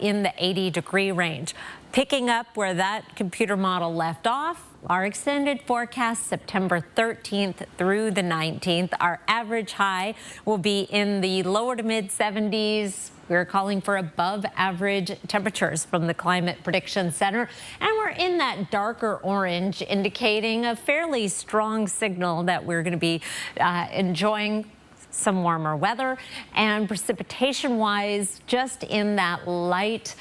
in the 80-degree range. Picking up where that computer model left off, our extended forecast, September 13th through the 19th. Our average high will be in the lower to mid 70s. We're calling for above average temperatures from the Climate Prediction Center. And we're in that darker orange, indicating a fairly strong signal that we're going to be enjoying some warmer weather, and precipitation wise, just in that light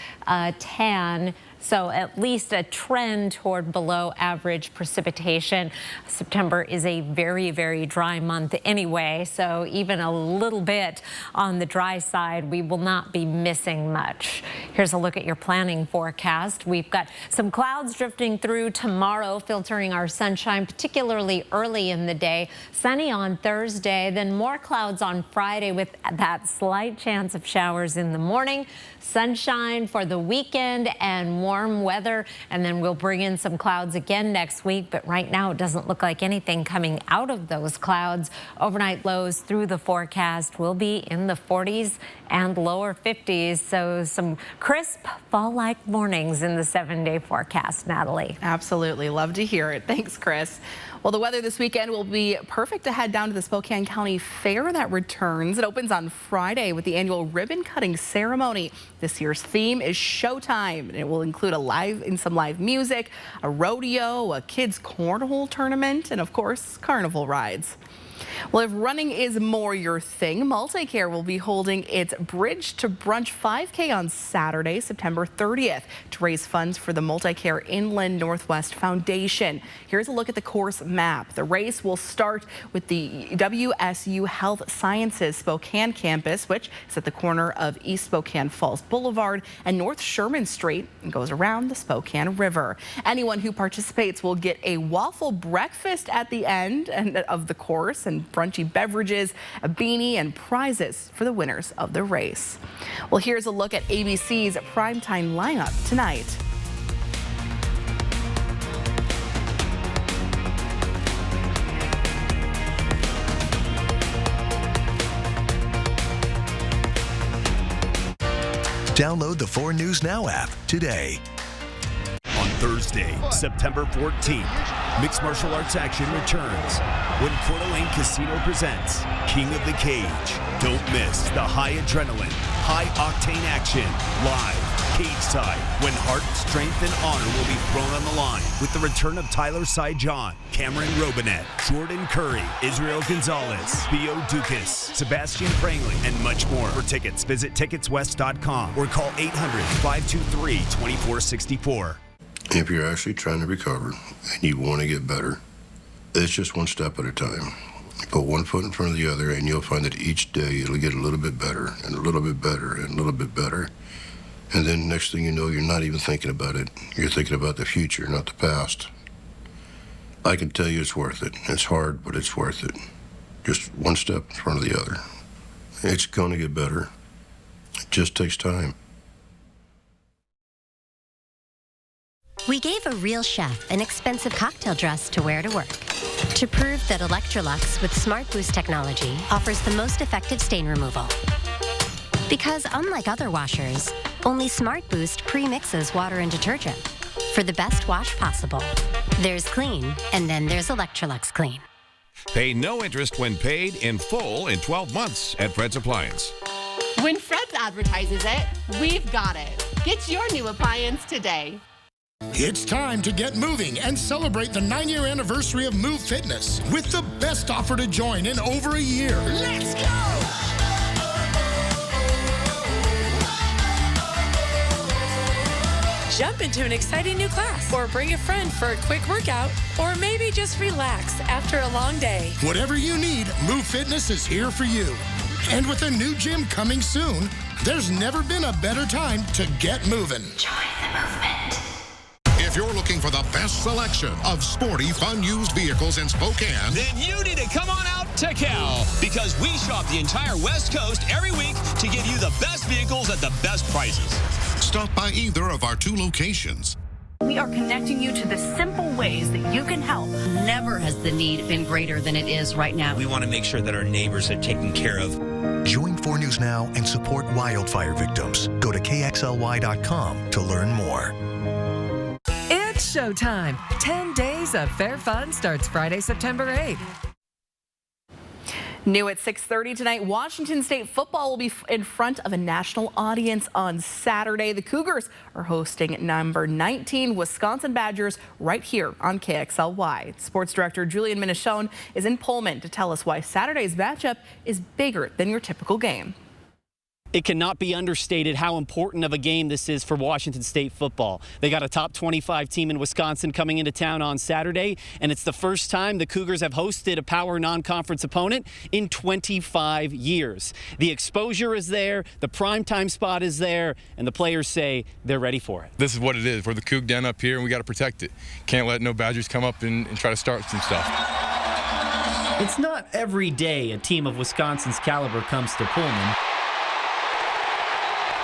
tan. So at least a trend toward below average precipitation. September is a very, very dry month anyway, so even a little bit on the dry side, we will not be missing much. Here's a look at your planning forecast. We've got some clouds drifting through tomorrow, filtering our sunshine, particularly early in the day. Sunny on Thursday, then more clouds on Friday with that slight chance of showers in the morning. Sunshine for the weekend and warm weather, and then we'll bring in some clouds again next week, but right now it doesn't look like anything coming out of those clouds. Overnight lows through the forecast will be in the 40s and lower 50s, so some crisp fall-like mornings in the 7-day forecast. Natalie. Absolutely. Love to hear it. Thanks, Chris. Well, the weather this weekend will be perfect to head down to the Spokane County Fair that returns. It opens on Friday with the annual ribbon cutting ceremony. This year's theme is Showtime, and it will include some live music, a rodeo, a kids cornhole tournament, and of course, carnival rides. Well, if running is more your thing, Multicare will be holding its Bridge to Brunch 5K on Saturday, September 30th, to raise funds for the Multicare Inland Northwest Foundation. Here's a look at the course map. The race will start with the WSU Health Sciences Spokane campus, which is at the corner of East Spokane Falls Boulevard and North Sherman Street, and goes around the Spokane River. Anyone who participates will get a waffle breakfast at the end of the course, and brunchy beverages, a beanie, and prizes for the winners of the race. Well, here's a look at ABC's primetime lineup tonight. Download the 4 News Now app today. On Thursday, September 14th, mixed martial arts action returns when Coeur d'Alene Casino presents King of the Cage. Don't miss the high adrenaline, high octane action live cage side when heart, strength, and honor will be thrown on the line with the return of Tyler Cy John, Cameron Robinette, Jordan Curry, Israel Gonzalez, Theo Dukas, Sebastian Prangley, and much more. For tickets, visit ticketswest.com or call 800-523-2464. If you're actually trying to recover and you want to get better, it's just one step at a time. Put one foot in front of the other, and you'll find that each day it'll get a little bit better, and a little bit better, and a little bit better. And then next thing you know, you're not even thinking about it. You're thinking about the future, not the past. I can tell you it's worth it. It's hard, but it's worth it. Just one step in front of the other. It's going to get better. It just takes time. We gave a real chef an expensive cocktail dress to wear to work to prove that Electrolux with Smart Boost technology offers the most effective stain removal. Because unlike other washers, only Smart Boost pre-mixes water and detergent for the best wash possible. There's clean, and then there's Electrolux Clean. Pay no interest when paid in full in 12 months at Fred's Appliance. When Fred's advertises it, we've got it. Get your new appliance today. It's time to get moving and celebrate the 9-year anniversary of Move Fitness with the best offer to join in over a year. Let's go! Jump into an exciting new class, or bring a friend for a quick workout, or maybe just relax after a long day. Whatever you need, Move Fitness is here for you. And with a new gym coming soon, there's never been a better time to get moving. Join the movement. If you're looking for the best selection of sporty, fun used vehicles in Spokane, then you need to come on out to Cal, because we shop the entire West Coast every week to give you the best vehicles at the best prices. Stop by either of our 2 locations. We are connecting you to the simple ways that you can help. Never has the need been greater than it is right now. We want to make sure that our neighbors are taken care of. Join 4 News Now and support wildfire victims. Go to KXLY.com to learn more. It's showtime. 10 days of fair fun starts Friday, September 8th. New at 6:30 tonight, Washington State football will be in front of a national audience on Saturday. The Cougars are hosting number 19 Wisconsin Badgers right here on KXLY. Sports director Julian Minishone is in Pullman to tell us why Saturday's matchup is bigger than your typical game. It cannot be understated how important of a game this is for Washington State football. They got a top 25 team in Wisconsin coming into town on Saturday, and it's the first time the Cougars have hosted a power non-conference opponent in 25 years. The exposure is there, the primetime spot is there, and the players say they're ready for it. This is what it is. We're the Coug Den up here, and we got to protect it. Can't let no Badgers come up and try to start some stuff. It's not every day a team of Wisconsin's caliber comes to Pullman.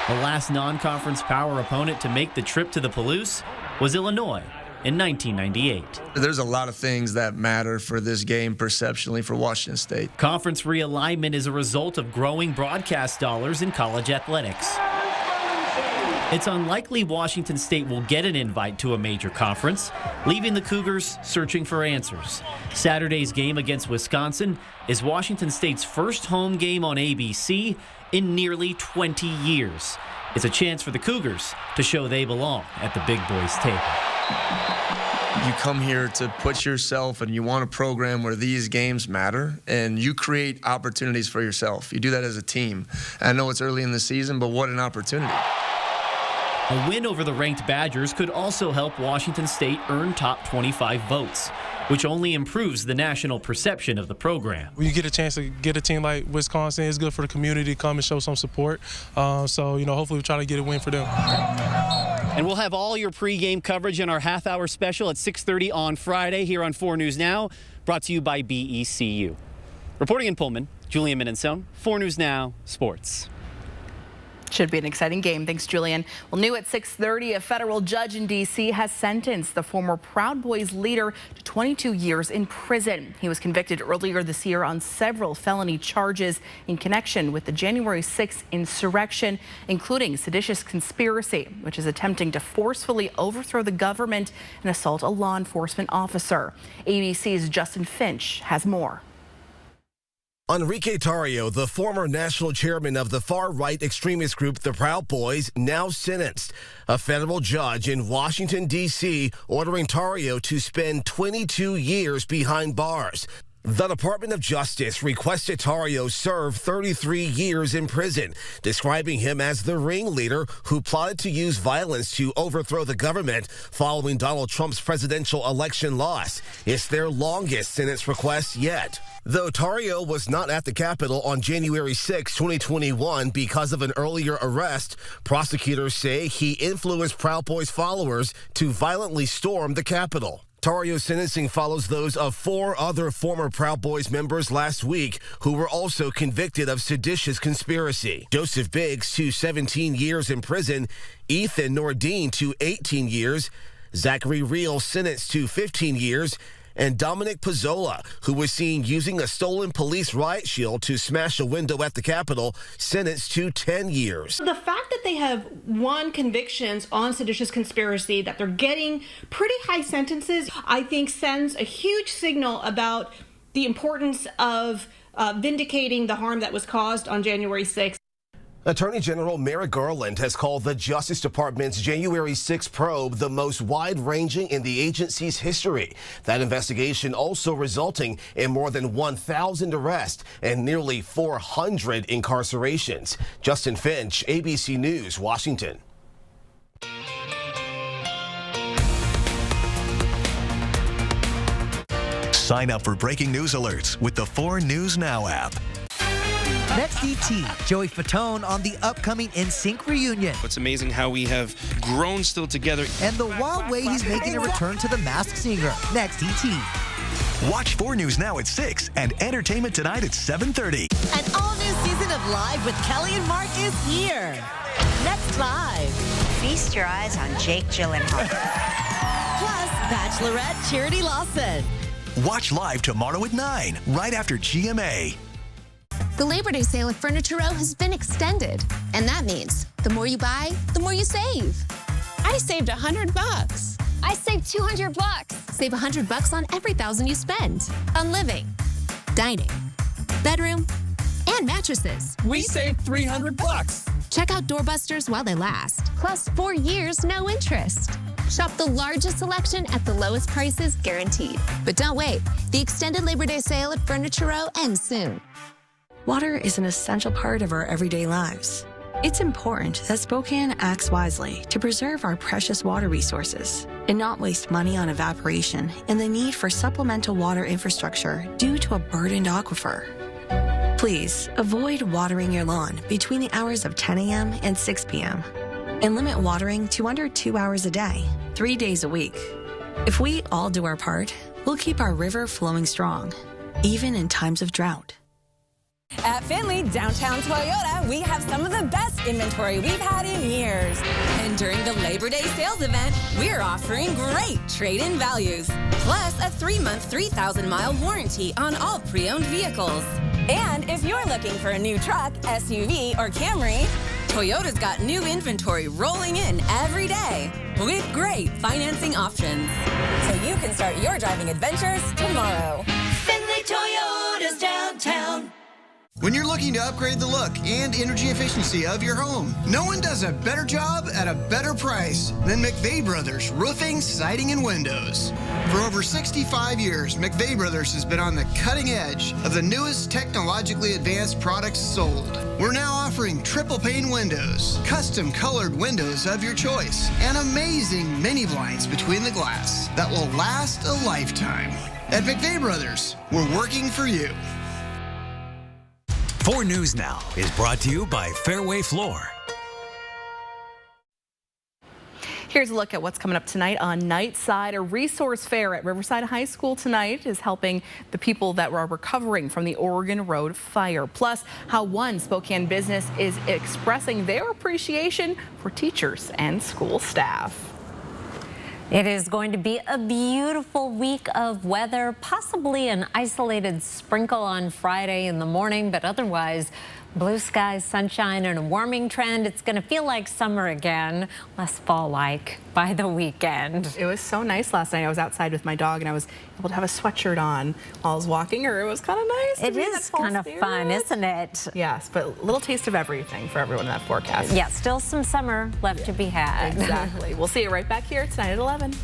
The last non-conference power opponent to make the trip to the Palouse was Illinois in 1998. There's a lot of things that matter for this game perceptually for Washington State. Conference realignment is a result of growing broadcast dollars in college athletics. It's unlikely Washington State will get an invite to a major conference, leaving the Cougars searching for answers. Saturday's game against Wisconsin is Washington State's first home game on ABC in nearly 20 years. It's a chance for the Cougars to show they belong at the big boys' table. You come here to put yourself, and you want a program where these games matter, and you create opportunities for yourself. You do that as a team. I know it's early in the season, but what an opportunity. A win over the ranked Badgers could also help Washington State earn top 25 votes, which only improves the national perception of the program. When you get a chance to get a team like Wisconsin, it's good for the community to come and show some support. So, hopefully we'll try to get a win for them. And we'll have all your pregame coverage in our half-hour special at 6:30 on Friday here on 4 News Now, brought to you by BECU. Reporting in Pullman, Julian Minishone, 4 News Now Sports. Should be an exciting game. Thanks, Julian. Well, new at 6:30, a federal judge in D.C. has sentenced the former Proud Boys leader to 22 years in prison. He was convicted earlier this year on several felony charges in connection with the January 6th insurrection, including seditious conspiracy, which is attempting to forcefully overthrow the government and assault a law enforcement officer. ABC's Justin Finch has more. Enrique Tarrio, the former national chairman of the far-right extremist group the Proud Boys, now sentenced. A federal judge in Washington, D.C., ordering Tarrio to spend 22 years behind bars. The Department of Justice requested Tarrio serve 33 years in prison, describing him as the ringleader who plotted to use violence to overthrow the government following Donald Trump's presidential election loss. It's their longest sentence request yet. Though Tarrio was not at the Capitol on January 6, 2021 because of an earlier arrest, prosecutors say he influenced Proud Boys followers to violently storm the Capitol. Tarrio's sentencing follows those of 4 other former Proud Boys members last week who were also convicted of seditious conspiracy. Joseph Biggs to 17 years in prison, Ethan Nordine to 18 years, Zachary Reel sentenced to 15 years, and Dominic Pizzola, who was seen using a stolen police riot shield to smash a window at the Capitol, sentenced to 10 years. The fact that they have won convictions on seditious conspiracy, that they're getting pretty high sentences, I think sends a huge signal about the importance of vindicating the harm that was caused on January 6th. Attorney General Merrick Garland has called the Justice Department's January 6 probe the most wide-ranging in the agency's history. That investigation also resulting in more than 1,000 arrests and nearly 400 incarcerations. Justin Finch, ABC News, Washington. Sign up for breaking news alerts with the 4 News Now app. Next ET, Joey Fatone on the upcoming NSYNC reunion. It's amazing how we have grown still together. And the wild way he's making a return to The Masked Singer. Next ET. Watch 4 News Now at 6 and Entertainment Tonight at 7:30. An all-new season of Live with Kelly and Mark is here. Next Live. Feast your eyes on Jake Gyllenhaal. Plus, Bachelorette Charity Lawson. Watch Live tomorrow at 9, right after GMA. The Labor Day sale at Furniture Row has been extended, and that means the more you buy, the more you save. I saved $100. I saved $200. Save $100 on every $1,000 you spend on living, dining, bedroom, and mattresses. We saved $300. Check out Doorbusters while they last. Plus 4 years, no interest. Shop the largest selection at the lowest prices guaranteed. But don't wait. The extended Labor Day sale at Furniture Row ends soon. Water is an essential part of our everyday lives. It's important that Spokane acts wisely to preserve our precious water resources and not waste money on evaporation and the need for supplemental water infrastructure due to a burdened aquifer. Please avoid watering your lawn between the hours of 10 a.m. and 6 p.m. and limit watering to under 2 hours a day, 3 days a week. If we all do our part, we'll keep our river flowing strong, even in times of drought. At Findlay Downtown Toyota, we have some of the best inventory we've had in years. And during the Labor Day sales event, we're offering great trade-in values. Plus a 3-month, 3,000-mile warranty on all pre-owned vehicles. And if you're looking for a new truck, SUV, or Camry, Toyota's got new inventory rolling in every day with great financing options. So you can start your driving adventures tomorrow. Findlay Toyota's downtown. When you're looking to upgrade the look and energy efficiency of your home, no one does a better job at a better price than McVeigh Brothers Roofing, Siding, and Windows. For over 65 years, McVeigh Brothers has been on the cutting edge of the newest technologically advanced products sold. We're now offering triple pane windows, custom colored windows of your choice, and amazing mini blinds between the glass that will last a lifetime. At McVeigh Brothers, we're working for you. 4 News Now is brought to you by Fairway Floor. Here's a look at what's coming up tonight on Nightside. A resource fair at Riverside High School tonight is helping the people that were recovering from the Oregon Road fire. Plus, how one Spokane business is expressing their appreciation for teachers and school staff. It is going to be a beautiful week of weather, possibly an isolated sprinkle on Friday in the morning, but otherwise blue skies, sunshine, and a warming trend. It's going to feel like summer again, less fall-like by the weekend. It was so nice last night. I was outside with my dog, and I was able to have a sweatshirt on while I was walking her. It was kind of nice. It is kind of fun, isn't it? Yes, but a little taste of everything for everyone in that forecast. Yeah, still some summer left to be had. Exactly. We'll see you right back here tonight at 11.